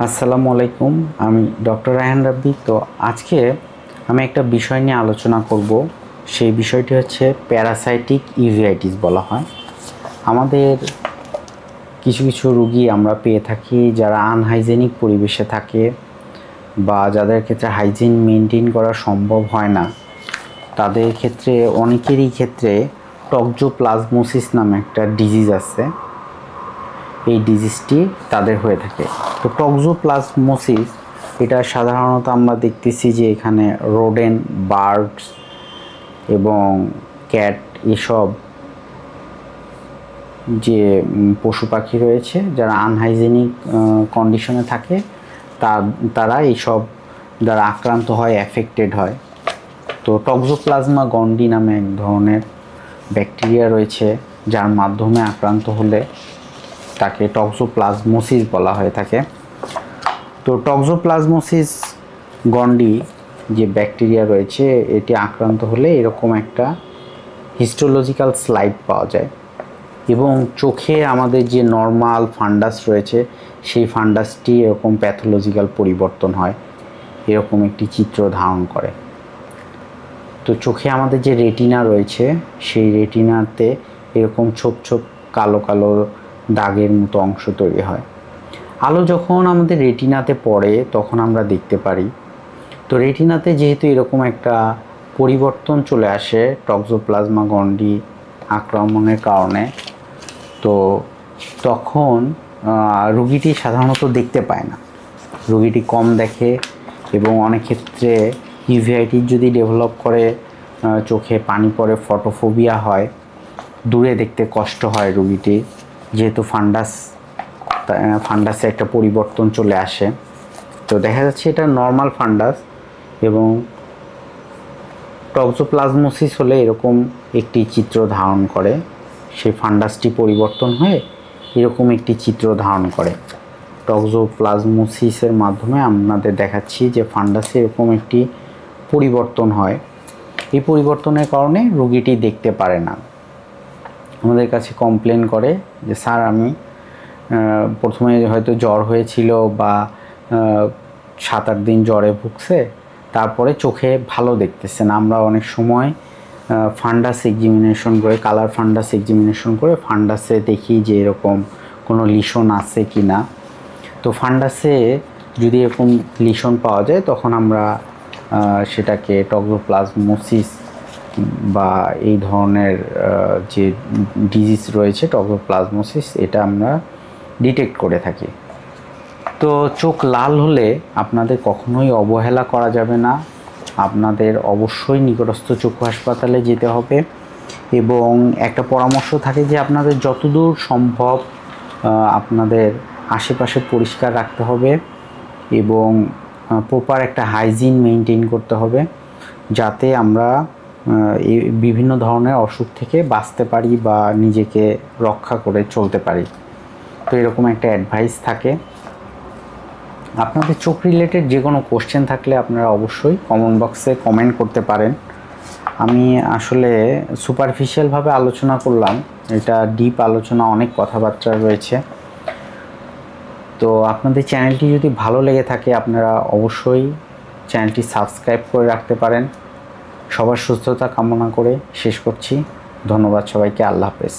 আসসালামু আলাইকুম। আমি ডক্টর রায়হান রাব্বি। তো আজকে আমি একটা বিষয় নিয়ে আলোচনা করব। সেই বিষয়টি হচ্ছে প্যারাসাইটিক ইউভেইটিস বলা হয়। আমাদের কিছু কিছু রোগী আমরা পেয়ে থাকি যারা আনহাইজেনিক পরিবেশে থাকে বা যাদের ক্ষেত্রে হাইজিন মেনটেন করা সম্ভব হয় না, তাদের ক্ষেত্রে অনেকেরই ক্ষেত্রে টক্সোপ্লাজমোসিস নামে একটা ডিজিজ আছে। এই ডিজিজটি তাদের হয়ে থাকে। তো টক্সোপ্লাজমোসিস এটা সাধারণত আমরা দেখতেছি যে এখানে রোডেন্ট, বার্ডস এবং ক্যাট এসব যে পশু পাখি রয়েছে যারা আনহাইজেনিক কন্ডিশনে থাকে তারা এইসব দ্বারা আক্রান্ত হয়, অ্যাফেক্টেড হয়। তো টক্সোপ্লাজমা গন্ডি নামে এক ধরনের ব্যাকটেরিয়া রয়েছে যার মাধ্যমে আক্রান্ত হলে তাকে টক্সোপ্লাজমোসিস বলা হয়ে থাকে। তো টক্সোপ্লাজমোসিস গন্ডি যে ব্যাকটেরিয়া রয়েছে এটি আক্রান্ত হলে এরকম একটা হিস্টোলজিক্যাল স্লাইড পাওয়া যায় এবং চোখে আমাদের যে নর্মাল ফান্ডাস রয়েছে সেই ফান্ডাসটি এরকম প্যাথোলজিক্যাল পরিবর্তন হয়, এরকম একটি চিত্র ধারণ করে। তো চোখে আমাদের যে রেটিনা রয়েছে সেই রেটিনাতে এরকম ছোপ ছোপ কালো কালো দাগের মতো অংশ তৈরি হয়। আলো যখন আমাদের রেটিনাতে পড়ে তখন আমরা দেখতে পারি। তো রেটিনাতে যেহেতু এরকম একটা পরিবর্তন চলে আসে টক্সোপ্লাজমা গন্ডি আক্রমণের কারণে, তো তখন রোগীটি সাধারণত দেখতে পায় না, রোগীটি কম দেখে এবং অনেক ক্ষেত্রে ইউভেইটিস যদি ডেভেলপ করে চোখে পানি পড়ে, ফটোফোবিয়া হয়, দূরে দেখতে কষ্ট হয় রোগীটি, যেহেতু ফান্ডাসে একটা পরিবর্তন চলে আসে। তো দেখা যাচ্ছে এটা নর্মাল ফান্ডাস এবং টক্সোপ্লাজমোসিস হলে এরকম একটি চিত্র ধারণ করে, সেই ফান্ডাসটি পরিবর্তন হয়ে এরকম একটি চিত্র ধারণ করে। টক্সোপ্লাজমোসিসের মাধ্যমে আপনাদের দেখাচ্ছি যে ফান্ডাসে এরকম একটি পরিবর্তন হয়। এই পরিবর্তনের কারণে রোগীটি দেখতে পারে না। আমাদের কাছে কমপ্লেন করে যে স্যার আমি প্রথমে হয়তো জ্বর হয়েছিল বা 7-8 দিন জ্বরে ভুগছে, তারপরে চোখে ভালো দেখতেছে না। আমরা অনেক সময় ফান্ডাস এক্সামিনেশন করে, কালার ফান্ডাস এক্সামিনেশন করে ফান্ডাসে দেখি যে এরকম কোনো লিশন আছে কি না। তো ফান্ডাসে যদি এরকম লিশন পাওয়া যায় তখন আমরা সেটাকে টক্সোপ্লাজমোসিস বা এই ধরনের যে ডিজিজ রয়েছে টক্সোপ্লাজমোসিস এটা আমরা ডিটেক্ট করে থাকি। তো চোখ লাল হলে আপনাদের কখনোই অবহেলা করা যাবে না, আপনাদের অবশ্যই নিকটস্থ চক্ষু হাসপাতালে যেতে হবে এবং একটা পরামর্শ থাকে যে আপনাদের যতদূর সম্ভব আপনাদের আশেপাশে পরিষ্কার রাখতে হবে এবং প্রপার একটা হাইজিন মেনটেন করতে হবে যাতে আমরা এই বিভিন্ন ধরনের অসুখ থেকে বাঁচতে পারি বা নিজেকে রক্ষা করে চলতে পারি। তো এরকম একটা অ্যাডভাইস থাকে। আপনাদের চোখ রিলেটেড যে কোনো কোশ্চেন থাকলে আপনারা অবশ্যই কমেন্ট বক্সে কমেন্ট করতে পারেন। আমি আসলে সুপারফিশিয়ালভাবে আলোচনা করলাম, এটা ডিপ আলোচনা, অনেক কথাবার্তা রয়েছে। তো আপনাদের চ্যানেলটি যদি ভালো লেগে থাকে আপনারা অবশ্যই চ্যানেলটি সাবস্ক্রাইব করে রাখতে পারেন। সবার সুস্থতা কামনা করে শেষ করছি। ধন্যবাদ সবাইকে। আল্লাহ হাফেজ।